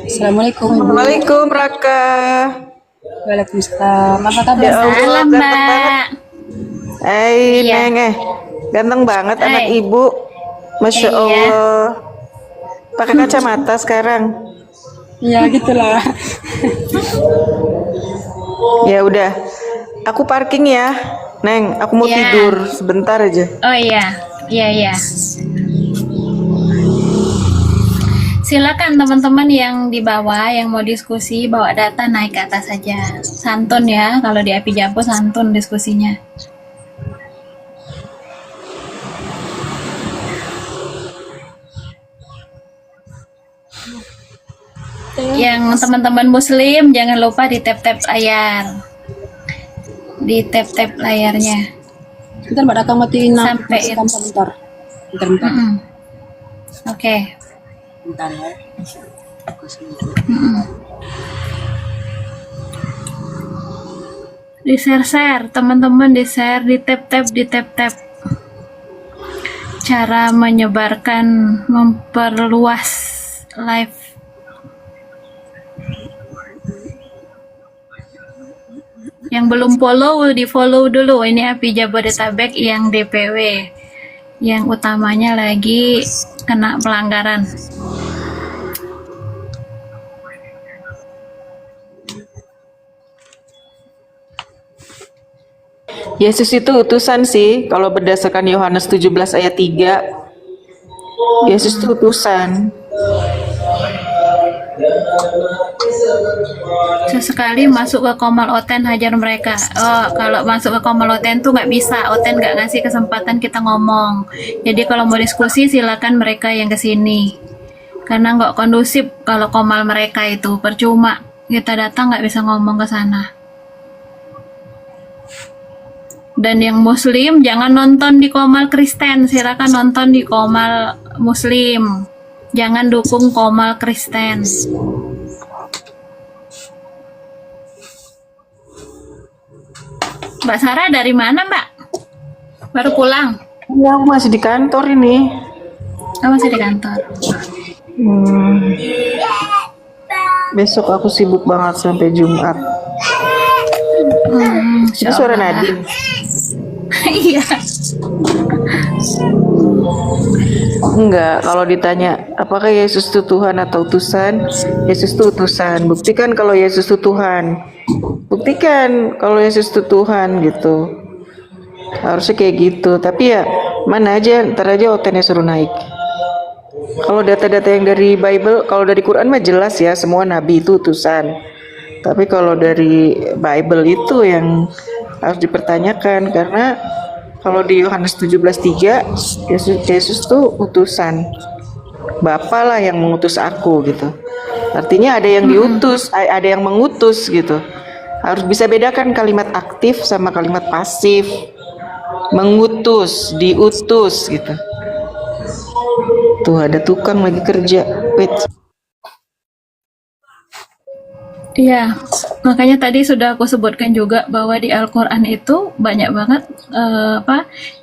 Assalamualaikum Ibu. Assalamualaikum Raka. Waalaikumsalam. Apa kabar? Ya Allah, Salam, ganteng banget. Mbak. Iya. Neng, ganteng banget anak Hai. ibu. Masya Iya. Allah. Pakai kacamata sekarang. Ya gitulah. Ya udah, aku parking ya, Neng. Aku mau Iya. tidur sebentar aja. Oh iya. Iya, iya. Silakan teman-teman yang di bawah yang mau diskusi bawa data naik ke atas saja. Santun ya, kalau di Api Jampo santun diskusinya. Yang teman-teman muslim jangan lupa di tap-tap layar. Di tap-tap layarnya. Bentar Mbak Raka matiin Sampai kamu bentar. Bentar. Mm-mm. Oke. Bentar ya. Di share teman-teman, di share, di tap-tap. Cara menyebarkan, memperluas live. Yang belum follow, di follow dulu. Ini Api Jabodetabek yang DPW, yang utamanya lagi kena pelanggaran. Yesus itu utusan sih, kalau berdasarkan Yohanes 17 ayat 3. Yesus itu utusan. Sesekali masuk ke Komal Oten hajar mereka. Oh, kalau masuk ke Komal Oten tuh nggak bisa. Oten nggak ngasih kesempatan kita ngomong. Jadi kalau mau diskusi silakan mereka yang kesini. Karena nggak kondusif kalau Komal mereka itu percuma. Kita datang nggak bisa ngomong ke sana. Dan yang Muslim jangan nonton di Komal Kristen. Silakan nonton di Komal Muslim. Jangan dukung Komal Kristen. Mbak Sarah dari mana, Mbak? Baru pulang? Ya, aku masih di kantor ini. Oh, masih di kantor. Besok aku sibuk banget sampai Jumat. Itu suara Nadine. Iya. Enggak, kalau ditanya apakah Yesus itu Tuhan atau utusan, Yesus itu utusan. Buktikan kalau Yesus itu Tuhan. Buktikan kalau Yesus itu Tuhan gitu. Harusnya kayak gitu. Tapi ya mana aja, ntar aja otennya suruh naik. Kalau data-data yang dari Bible, kalau dari Quran mah jelas ya, semua nabi itu utusan. Tapi kalau dari Bible itu yang harus dipertanyakan, karena kalau di Yohanes 17:3 Yesus tuh utusan. Bapa lah yang mengutus aku gitu. Artinya ada yang diutus, ada yang mengutus gitu. Harus bisa bedakan kalimat aktif sama kalimat pasif. Mengutus, diutus gitu. Tuh ada tukang lagi kerja. Wait. Iya, makanya tadi sudah aku sebutkan juga bahwa di Al-Quran itu banyak banget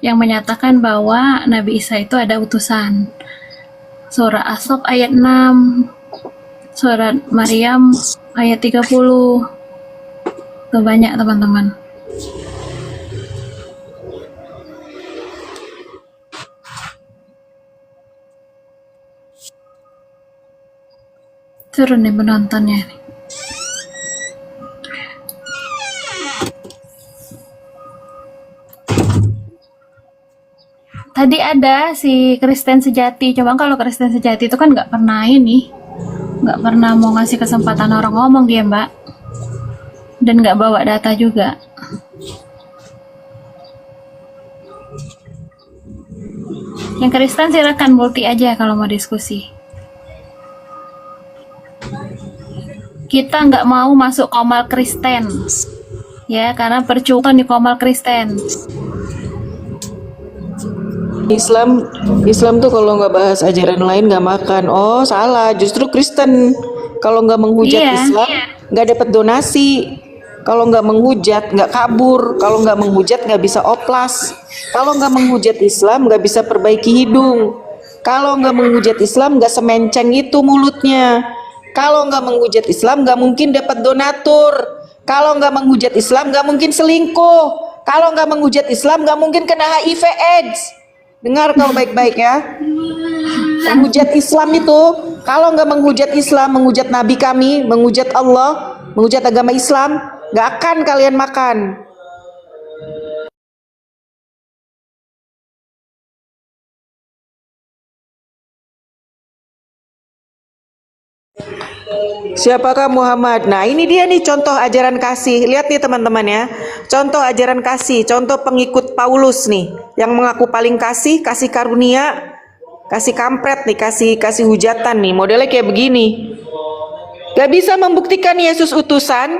yang menyatakan bahwa Nabi Isa itu ada utusan. Surah As-Saff ayat 6, Surat Maryam ayat 30. Tuh banyak teman-teman. Turun nih penontonnya nih. Tadi ada si Kristen sejati, cuma kalau Kristen sejati itu kan nggak pernah nggak pernah mau ngasih kesempatan orang ngomong dia, Mbak, dan nggak bawa data juga. Yang Kristen silakan multi aja kalau mau diskusi. Kita nggak mau masuk Komal Kristen, ya, karena percuma di Komal Kristen. Islam tuh kalau nggak bahas ajaran lain nggak makan. Oh salah, justru Kristen kalau nggak menghujat Iya. Islam nggak dapat donasi. Kalau nggak menghujat nggak kabur. Kalau nggak menghujat nggak bisa oplas. Kalau nggak menghujat Islam nggak bisa perbaiki hidung. Kalau nggak menghujat Islam nggak semenceng itu mulutnya. Kalau nggak menghujat Islam, nggak mungkin dapat donatur. Kalau nggak menghujat Islam, nggak mungkin selingkuh. Kalau nggak menghujat Islam, nggak mungkin kena HIV/AIDS. Dengar kau baik-baik ya. Menghujat Islam itu, kalau nggak menghujat Islam, menghujat Nabi kami, menghujat Allah, menghujat agama Islam, nggak akan kalian makan. Siapakah Muhammad? Nah, ini dia nih contoh ajaran kasih. Lihat nih teman-teman ya. Contoh ajaran kasih, contoh pengikut Paulus nih, yang mengaku paling kasih, kasih karunia, kasih kampret nih, kasih hujatan nih. Modelnya kayak begini. Gak bisa membuktikan Yesus utusan,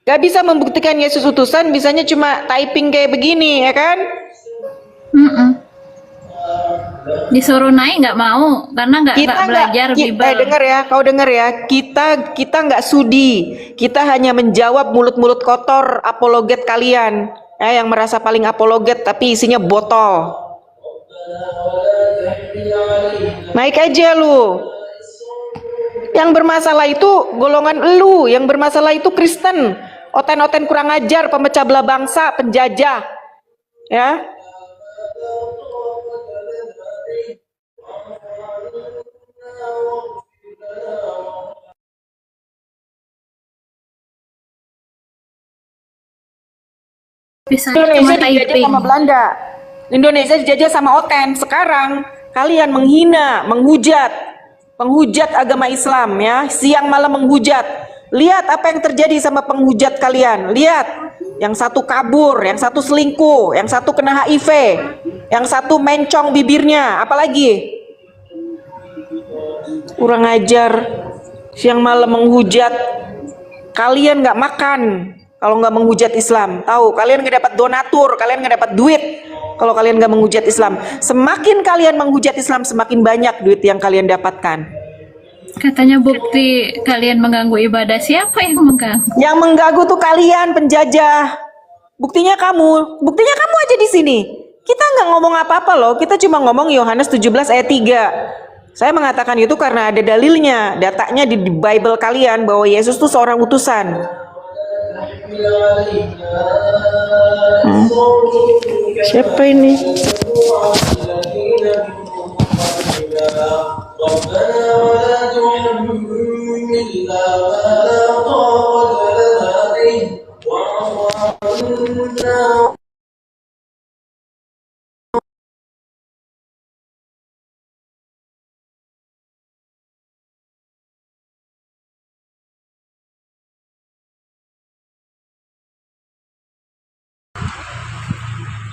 gak bisa membuktikan Yesus utusan, bisanya cuma typing kayak begini, ya kan? Disuruh naik nggak mau karena nggak belajar Bible. Dengar ya, kau dengar ya. Kita nggak sudi. Kita hanya menjawab mulut-mulut kotor apologet kalian, yang merasa paling apologet tapi isinya botol. Naik aja lu. Yang bermasalah itu golongan elu, yang bermasalah itu Kristen, oten-oten kurang ajar, pemecah belah bangsa, penjajah, ya. Indonesia dijajah sama Belanda, Indonesia dijajah sama Oten. Sekarang kalian menghina, penghujat agama Islam, ya, siang malam menghujat. Lihat apa yang terjadi sama penghujat kalian. Lihat, yang satu kabur, yang satu selingkuh, yang satu kena HIV, yang satu mencong bibirnya, apalagi kurang ajar, siang malam menghujat. Kalian nggak makan kalau nggak menghujat Islam. Tahu, kalian nggak dapat donatur, kalian nggak dapat duit kalau kalian nggak menghujat Islam. Semakin kalian menghujat Islam, semakin banyak duit yang kalian dapatkan. Katanya bukti kalian mengganggu ibadah. Siapa yang mengganggu? Yang mengganggu tuh kalian, penjajah. Buktinya kamu aja di sini. Kita nggak ngomong apa-apa loh, kita cuma ngomong Yohanes 17 ayat 3. Saya mengatakan itu karena ada dalilnya, datanya di Bible kalian bahwa Yesus tuh seorang utusan. Siapa ini?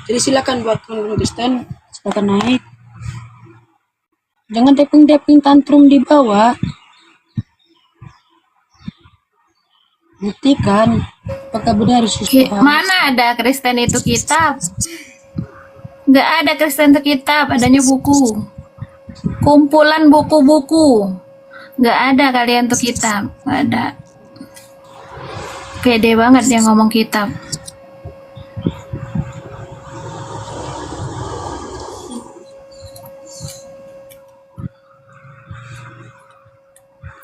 Jadi silakan buat orang Kristen, silakan naik. Jangan tapping tantrum di bawah. Buktikan apakah benar Yesus Tuhan. Mana ada Kristen itu kitab? Nggak ada Kristen itu kitab, adanya buku. Kumpulan buku-buku. Nggak ada kalian tuh kitab, nggak ada. Pede banget dia ngomong kitab.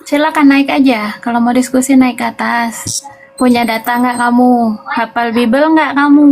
Silakan naik aja. Kalau mau diskusi naik ke atas. Punya data nggak kamu? Hafal Bible nggak kamu?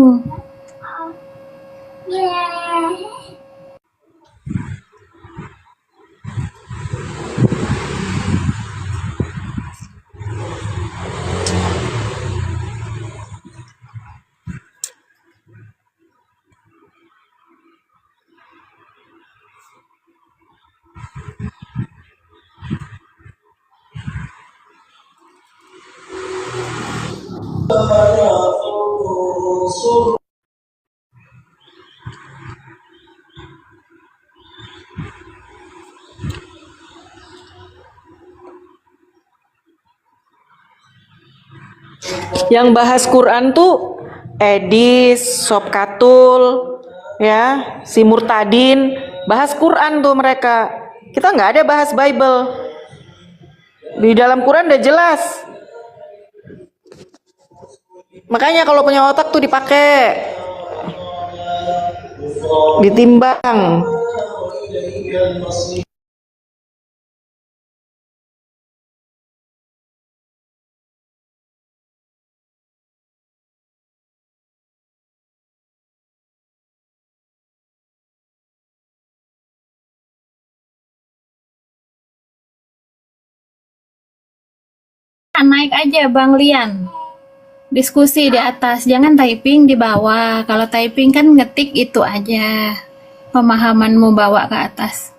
Yang bahas Quran tuh Edis, Sobkatul, ya, si Murtadin, bahas Quran tuh mereka. Kita nggak ada bahas Bible. Di dalam Quran udah jelas. Makanya kalau punya otak tuh dipakai, ditimbang. naik aja Bang Lian. Diskusi di atas, jangan typing di bawah. Kalau typing kan ngetik itu aja. Pemahamanmu bawa ke atas.